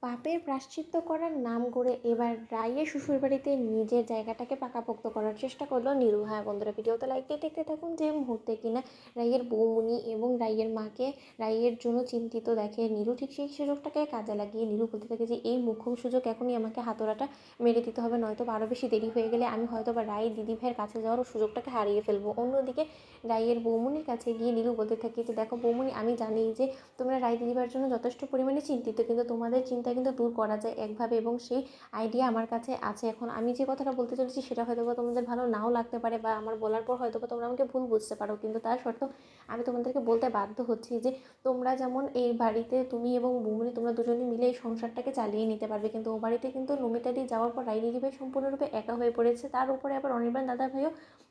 পাপের প্রায়শ্চিত্ত করার নাম করে এবার রাইয়ের শ্বশুরবাড়িতে নিজের জায়গাটাকে পাকাপোক্ত করার চেষ্টা করলো নীরু। হ্যাঁ বন্ধুরা, ভিডিওতে লাইক দিয়ে দেখতে থাকুন যে মুহূর্তে কিনা রাইয়ের বৌমনি এবং রাইয়ের মাকে রাইয়ের জন্য চিন্তিত দেখে নীরু। ঠিক সেই সুযোগটাকে কাজে লাগিয়ে নীরু বলতে থাকে যে এই মোক্ষম সুযোগ এখনই আমাকে হাতড়াটা মেরে দিতে হবে, নয়তো আরও বেশি দেরি হয়ে গেলে আমি হয়তো বা রায় দিদিভাইয়ের কাছে যাওয়ার সুযোগটাকে হারিয়ে ফেলবো। অন্যদিকে রাইয়ের বৌমনির কাছে গিয়ে নীরু বলতে থাকে যে দেখো বৌমনি, আমি জানি যে তোমরা রায় দিদিভাইয়ের জন্য যথেষ্ট পরিমাণে চিন্তিত, কিন্তু তোমাদের চিন্তা কিন্তু দূর করা যায় একভাবে, এবং সেই আইডিয়া আমার কাছে আছে। এখন আমি যে কথাটা বলতে চলেছি সেটা হয়তো বা তোমাদের ভালো নাও লাগতে পারে, বা আমার বলার পর হয়তো বা তোমরা আমাকে ভুল বুঝতে পারো, কিন্তু তার সত্ত্বেও আমি তোমাদেরকে বলতে বাধ্য হচ্ছি যে তোমরা যেমন এই বাড়িতে তুমি এবং বৌমনি তোমরা দুজনে মিলে এই সংসারটাকে চালিয়ে নিতে পারবে, কিন্তু ও বাড়িতে কিন্তু নমিতাদি যাওয়ার পর রায় দিদিভাই সম্পূর্ণরূপে একা হয়ে পড়েছে। তার উপরে আবার অনির্বাণ দাদা ভাইও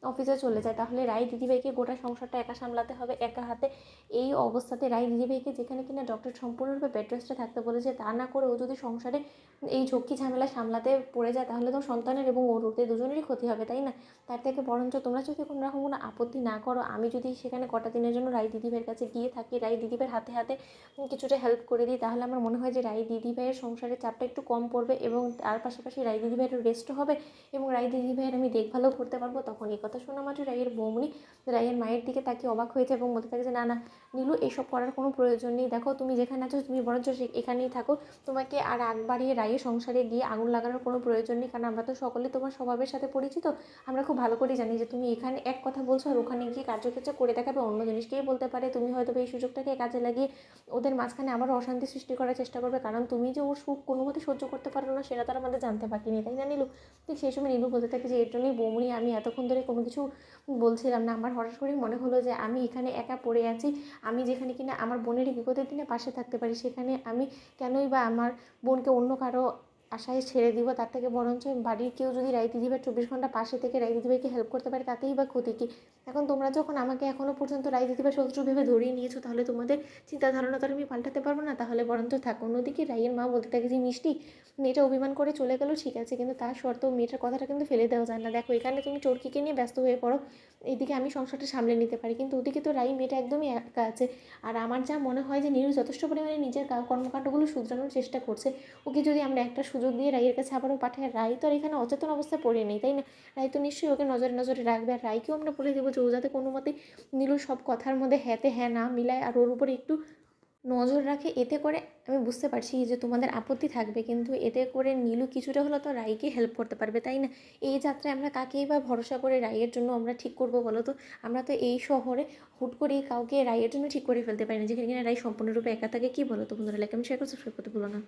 অফিসে চলে যায়, তাহলে রায় দিদিভাইকে গোটা সংসারটা একা সামলাতে হবে একা হাতে। এই অবস্থাতে রায় দিদিভাইকে যেখানে কিনা ডক্টর সম্পূর্ণরূপে বেড রেস্টে থাকতে বলেছে, তা না করে ও যদি সংসারে এই ঝক্কি ঝামেলা সামলাতে পড়ে যায় তাহলে তো সন্তানের এবং ওর ওদের দুজনেরই ক্ষতি হবে, তাই না? তার থেকে বরঞ্চ তোমরা যদি কোনো রকম কোনো আপত্তি না করো, আমি যদি সেখানে কটা দিনের জন্য রায় দিদিভাইয়ের কাছে গিয়ে থাকি, রায় দিদিভাইয়ের হাতে হাতে কিছুটা হেল্প করে দিই, তাহলে আমার মনে হয় যে রায় দিদিভাইয়ের সংসারের চাপটা একটু কম পড়বে, এবং তার পাশাপাশি রায় দিদিভাইয়ের রেস্টও হবে এবং রায় দিদিভাইয়ের আমি দেখভালও করতে পারবো। তখন এই কথা শোনা মাত্র রায়ের বৌমনি রায়ের মায়ের দিকে তাকিয়ে অবাক হয়েছে এবং বলতে থাকে যে না না নীলু, এসব করার কোনো প্রয়োজন নেই। দেখো তুমি যেখানে আছো তুমি বরঞ্চ এখানেই থাকো, তোমাকে আর আগ বাড়িয়ে রায়ের সংসারে গিয়ে আগুন লাগানোর কোনো প্রয়োজন নেই, কারণ আমরা তো সকলে তোমার স্বভাবের সাথে পরিচিত। আমরা খুব ভালো করে জানি যে তুমি এখানে এক কথা বলছো আর ওখানে গিয়ে কার্যক্ষেত্রে করে দেখাবে অন্য জিনিস। কেই বলতে পারে তুমি হয়তো এই সুযোগটাকে কাজে লাগিয়ে ওদের মাঝখানে আবারও অশান্তি সৃষ্টি করার চেষ্টা করবে, কারণ তুমি যে ওর সুখ কোনো মতে সহ্য করতে পারো না সেটা তার আমাদের জানতে বাকি নেই, তাই না নীলু? ঠিক সেই সময় নীলু বলতে থাকে যে এর জন্যই বৌমনি আমি এতক্ষণ ধরে কোনো কিছু বলছিলাম না, আমার হঠাৎ করেই মনে হলো যে আমি এখানে একা পড়ে আছি, আমি যেখানে কিনা আমার বোনেরই বিপদের দিনে পাশে থাকতে পারি, সেখানে আমি কেনই বা আমার বোনকে অন্য কারো আশায় ছেড়ে দিব? তার থেকে বরঞ্চ বাড়ির কেউ যদি রায় দিদিভাই 24 ঘন্টা পাশে থেকে রায় দিদিভাইকে হেল্প করতে পারে তাতেই বা ক্ষতি কী? এখন তোমরা যখন আমাকে এখনও পর্যন্ত রায় দিদিভাই শত্রু ভেবে ধরিয়ে নিয়েছো, তাহলে তোমাদের চিন্তা ধারণা তো আমি পাল্টাতে পারবো না, তাহলে বরঞ্চ থাকো। অন্যদিকে রাইয়ের মা বলতে থাকে যে মিষ্টি, মেয়েটা অভিমান করে চলে গেলো ঠিক আছে, কিন্তু তার সত্ত্বেও মেয়েটার কথাটা কিন্তু ফেলে দেওয়া যায় না। দেখো এখানে তুমি চোরকিকে নিয়ে ব্যস্ত হয়ে পড়ো, এইদিকে আমি সংসারটা সামলে নিতে পারি, কিন্তু ওদিকে তো রাই মেয়েটা একদমই একা আছে। আর আমার যা মনে হয় যে নীরু যথেষ্ট পরিমাণে নিজের কর্মকাণ্ডগুলো শুধরানোর চেষ্টা করছে। ওকে যদি আমরা একটা সুযোগ দিয়ে রাইয়ের কাছে আবারও পাঠাই, রাই তো আর এখানে অচেতন অবস্থায় পড়ে নেই, তাই না? রাই তো নিশ্চয়ই ওকে নজরে নজরে রাখবে, আর রাইকেও আমরা বলে দেবো যে ও যাতে কোনো মতেই নীলুর সব কথার মধ্যে হ্যাঁতে হ্যাঁ না মিলায় আর ওর উপরে একটু নজর রাখে। এতে করে আমি বুঝতে পারছি যে তোমাদের আপত্তি থাকবে, কিন্তু এতে করে নীলু কিছুটা হলেও তো রাইকে হেল্প করতে পারবে, তাই না? এই যাত্রায় আমরা কাকেই বা ভরসা করে রাইয়ের জন্য আমরা ঠিক করবো বলো তো? আমরা তো এই শহরে হুট করেই কাউকে রাইয়ের জন্য ঠিক করে ফেলতে পারি না, যেখানে কিনা রাই সম্পূর্ণরূপে একা থাকে। কি বলো তো বন্ধুরা? লাইক আমি শেয়ার করে সাবস্ক্রাইব করতে ভুলো না।